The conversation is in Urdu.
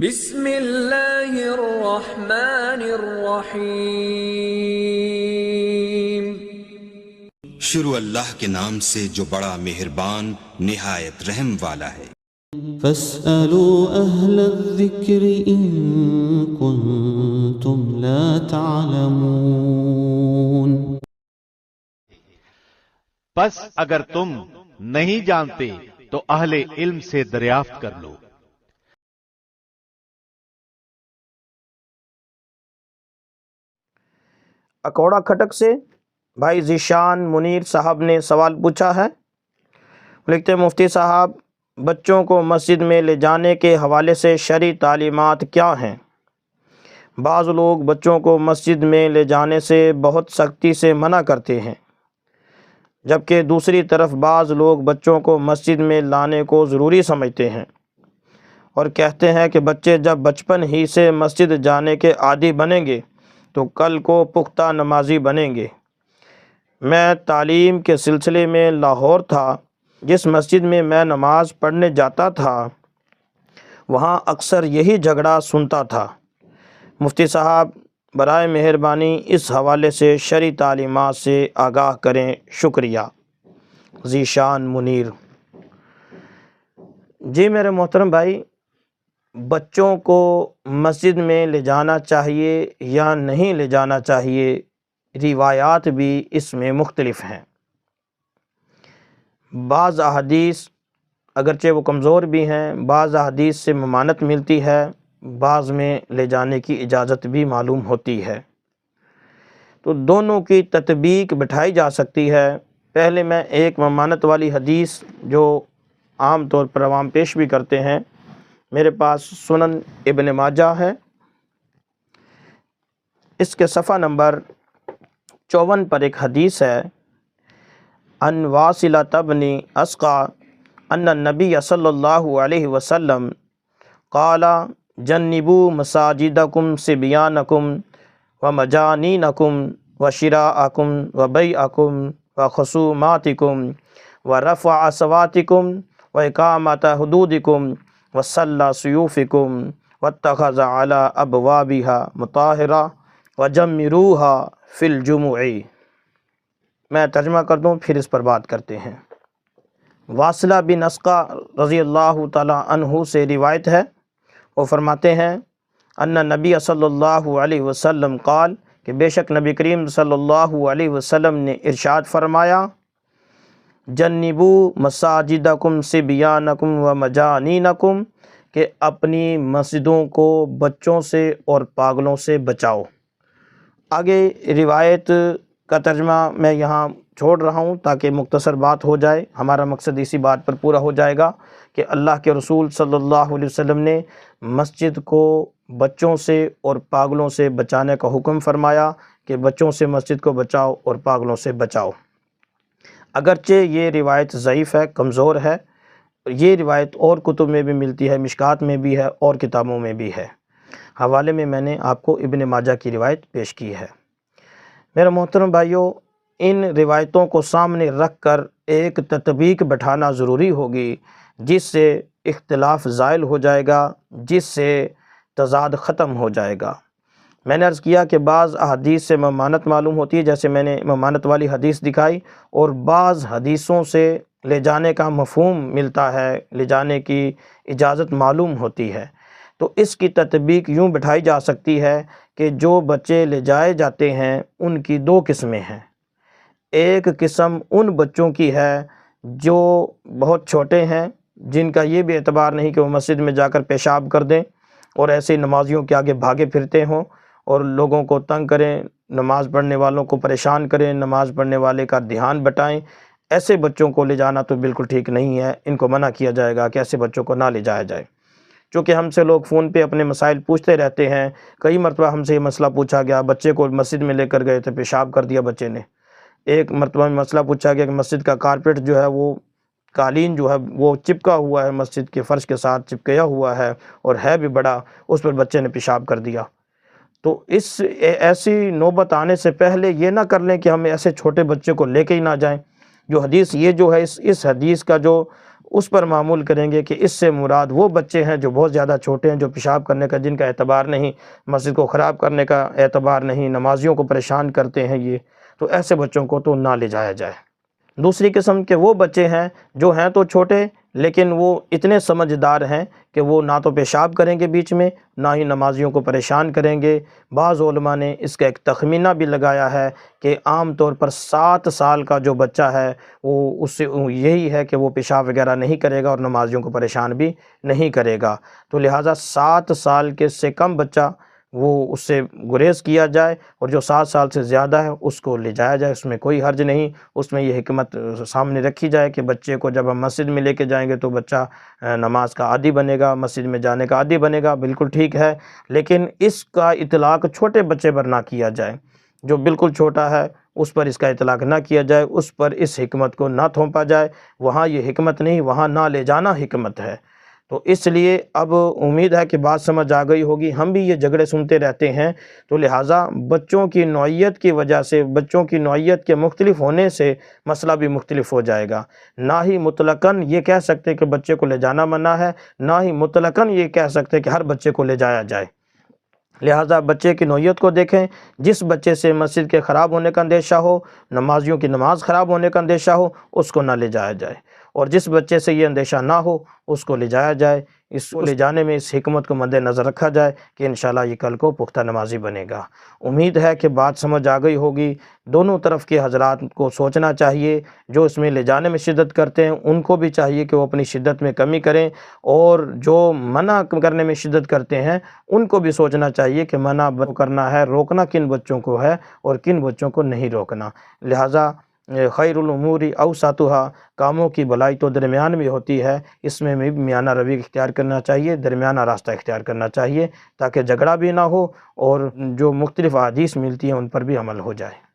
بسم اللہ الرحمن الرحیم۔ شروع اللہ کے نام سے جو بڑا مہربان نہایت رحم والا ہے۔ فاسألوا اہل الذکر ان کنتم لا تعلمون۔ بس اگر تم نہیں جانتے تو اہل علم سے دریافت کر لو۔ اکوڑا کھٹک سے بھائی ذیشان منیر صاحب نے سوال پوچھا ہے۔ لکھتے ہیں مفتی صاحب، بچوں کو مسجد میں لے جانے کے حوالے سے شرعی تعلیمات کیا ہیں؟ بعض لوگ بچوں کو مسجد میں لے جانے سے بہت سختی سے منع کرتے ہیں، جبکہ دوسری طرف بعض لوگ بچوں کو مسجد میں لانے کو ضروری سمجھتے ہیں اور کہتے ہیں کہ بچے جب بچپن ہی سے مسجد جانے کے عادی بنیں گے تو کل کو پختہ نمازی بنیں گے۔ میں تعلیم کے سلسلے میں لاہور تھا، جس مسجد میں میں نماز پڑھنے جاتا تھا وہاں اکثر یہی جھگڑا سنتا تھا۔ مفتی صاحب برائے مہربانی اس حوالے سے شرعی تعلیمات سے آگاہ کریں، شکریہ۔ ذیشان منیر۔ جی میرے محترم بھائی، بچوں کو مسجد میں لے جانا چاہیے یا نہیں لے جانا چاہیے، روایات بھی اس میں مختلف ہیں۔ بعض احادیث اگرچہ وہ کمزور بھی ہیں، بعض احادیث سے ممانعت ملتی ہے، بعض میں لے جانے کی اجازت بھی معلوم ہوتی ہے، تو دونوں کی تطبیق بٹھائی جا سکتی ہے۔ پہلے میں ایک ممانعت والی حدیث جو عام طور پر عوام پیش بھی کرتے ہیں، میرے پاس سنن ابن ماجہ ہے، اس کے صفحہ نمبر 54 پر ایک حدیث ہے، ان واصلۃ بن اسقع ان النبی صلی اللہ علیہ وسلم قال جنبوا مساجدکم صبیانکم ومجانینکم وشراءکم وبیعکم وخصوماتکم ورفع اصواتکم واقامۃ حدودکم وصلی سیوفکم واتخذ علی ابوابها مطاہرہ وجمروها فی الجمع۔ میں ترجمہ کر دوں پھر اس پر بات کرتے ہیں۔ واصلہ بن اسقع رضی اللہ تعالی عنہ سے روایت ہے، وہ فرماتے ہیں ان نبی صلی اللہ علیہ وسلم قال کہ بے شک نبی کریم صلی اللہ علیہ وسلم نے ارشاد فرمایا، جنبوا مساجدکم صبیانکم ومجانینکم، کہ اپنی مسجدوں کو بچوں سے اور پاگلوں سے بچاؤ۔ آگے روایت کا ترجمہ میں یہاں چھوڑ رہا ہوں تاکہ مختصر بات ہو جائے، ہمارا مقصد اسی بات پر پورا ہو جائے گا کہ اللہ کے رسول صلی اللہ علیہ وسلم نے مسجد کو بچوں سے اور پاگلوں سے بچانے کا حکم فرمایا کہ بچوں سے مسجد کو بچاؤ اور پاگلوں سے بچاؤ۔ اگرچہ یہ روایت ضعیف ہے، کمزور ہے، یہ روایت اور کتب میں بھی ملتی ہے، مشکات میں بھی ہے اور کتابوں میں بھی ہے۔ حوالے میں نے آپ کو ابن ماجہ کی روایت پیش کی ہے۔ میرے محترم بھائیوں، ان روایتوں کو سامنے رکھ کر ایک تطبیق بٹھانا ضروری ہوگی، جس سے اختلاف زائل ہو جائے گا، جس سے تضاد ختم ہو جائے گا۔ میں نے عرض کیا کہ بعض احادیث سے ممانعت معلوم ہوتی ہے، جیسے میں نے ممانعت والی حدیث دکھائی، اور بعض حدیثوں سے لے جانے کا مفہوم ملتا ہے، لے جانے کی اجازت معلوم ہوتی ہے۔ تو اس کی تطبیق یوں بٹھائی جا سکتی ہے کہ جو بچے لے جائے جاتے ہیں ان کی دو قسمیں ہیں۔ ایک قسم ان بچوں کی ہے جو بہت چھوٹے ہیں، جن کا یہ بھی اعتبار نہیں کہ وہ مسجد میں جا کر پیشاب کر دیں اور ایسے نمازیوں کے آگے بھاگے پھرتے ہوں اور لوگوں کو تنگ کریں، نماز پڑھنے والوں کو پریشان کریں، نماز پڑھنے والے کا دھیان بٹائیں۔ ایسے بچوں کو لے جانا تو بالکل ٹھیک نہیں ہے، ان کو منع کیا جائے گا کہ ایسے بچوں کو نہ لے جایا جائے۔ چونکہ ہم سے لوگ فون پہ اپنے مسائل پوچھتے رہتے ہیں، کئی مرتبہ ہم سے یہ مسئلہ پوچھا گیا، بچے کو مسجد میں لے کر گئے تھے، پیشاب کر دیا بچے نے۔ ایک مرتبہ میں مسئلہ پوچھا گیا کہ مسجد کا کارپیٹ جو ہے، وہ قالین جو ہے وہ چپکا ہوا ہے، مسجد کے فرش کے ساتھ چپکیا ہوا ہے اور ہے بھی بڑا، اس پر بچے نے پیشاب کر دیا۔ تو ایسی نوبت آنے سے پہلے یہ نہ کر لیں کہ ہم ایسے چھوٹے بچے کو لے کے ہی نہ جائیں۔ جو حدیث یہ جو ہے، اس حدیث کا جو اس پر معمول کریں گے کہ اس سے مراد وہ بچے ہیں جو بہت زیادہ چھوٹے ہیں، جو پیشاب کرنے کا جن کا اعتبار نہیں، مسجد کو خراب کرنے کا اعتبار نہیں، نمازیوں کو پریشان کرتے ہیں، یہ تو ایسے بچوں کو تو نہ لے جایا جائے۔ دوسری قسم کے وہ بچے ہیں جو ہیں تو چھوٹے لیکن وہ اتنے سمجھدار ہیں کہ وہ نہ تو پیشاب کریں گے بیچ میں، نہ ہی نمازیوں کو پریشان کریں گے۔ بعض علماء نے اس کا ایک تخمینہ بھی لگایا ہے کہ عام طور پر 7 سال کا جو بچہ ہے وہ اس سے یہی ہے کہ وہ پیشاب وغیرہ نہیں کرے گا اور نمازیوں کو پریشان بھی نہیں کرے گا، تو لہٰذا 7 سال کے سے کم بچہ وہ اس سے گریز کیا جائے، اور جو 7 سال سے زیادہ ہے اس کو لے جایا جائے، اس میں کوئی حرج نہیں۔ اس میں یہ حکمت سامنے رکھی جائے کہ بچے کو جب ہم مسجد میں لے کے جائیں گے تو بچہ نماز کا عادی بنے گا، مسجد میں جانے کا عادی بنے گا، بالکل ٹھیک ہے، لیکن اس کا اطلاق چھوٹے بچے پر نہ کیا جائے، جو بالکل چھوٹا ہے اس پر اس کا اطلاق نہ کیا جائے، اس پر اس حکمت کو نہ تھوپا جائے، وہاں یہ حکمت نہیں، وہاں نہ لے جانا حکمت ہے۔ تو اس لیے اب امید ہے کہ بات سمجھ آ گئی ہوگی، ہم بھی یہ جھگڑے سنتے رہتے ہیں، تو لہٰذا بچوں کی نوعیت کی وجہ سے، بچوں کی نوعیت کے مختلف ہونے سے مسئلہ بھی مختلف ہو جائے گا۔ نہ ہی مطلقاً یہ کہہ سکتے کہ بچے کو لے جانا منع ہے، نہ ہی مطلقاً یہ کہہ سکتے کہ ہر بچے کو لے جایا جائے۔ لہٰذا بچے کی نوعیت کو دیکھیں، جس بچے سے مسجد کے خراب ہونے کا اندیشہ ہو، نمازیوں کی نماز خراب ہونے کا اندیشہ ہو، اس کو نہ لے جایا جائے، اور جس بچے سے یہ اندیشہ نہ ہو اس کو لے جایا جائے۔ اس کو لے جانے میں اس حکمت کو مد نظر رکھا جائے کہ انشاءاللہ یہ کل کو پختہ نمازی بنے گا۔ امید ہے کہ بات سمجھ آ گئی ہوگی۔ دونوں طرف کے حضرات کو سوچنا چاہیے، جو اس میں لے جانے میں شدت کرتے ہیں ان کو بھی چاہیے کہ وہ اپنی شدت میں کمی کریں، اور جو منع کرنے میں شدت کرتے ہیں ان کو بھی سوچنا چاہیے کہ منع کرنا ہے، روکنا کن بچوں کو ہے اور کن بچوں کو نہیں روکنا۔ لہٰذا خیر الامور اوسطها، کاموں کی بھلائی تو درمیان میں ہوتی ہے، اس میں بھی میانہ روی اختیار کرنا چاہیے، درمیانہ راستہ اختیار کرنا چاہیے، تاکہ جھگڑا بھی نہ ہو اور جو مختلف احادیث ملتی ہیں ان پر بھی عمل ہو جائے۔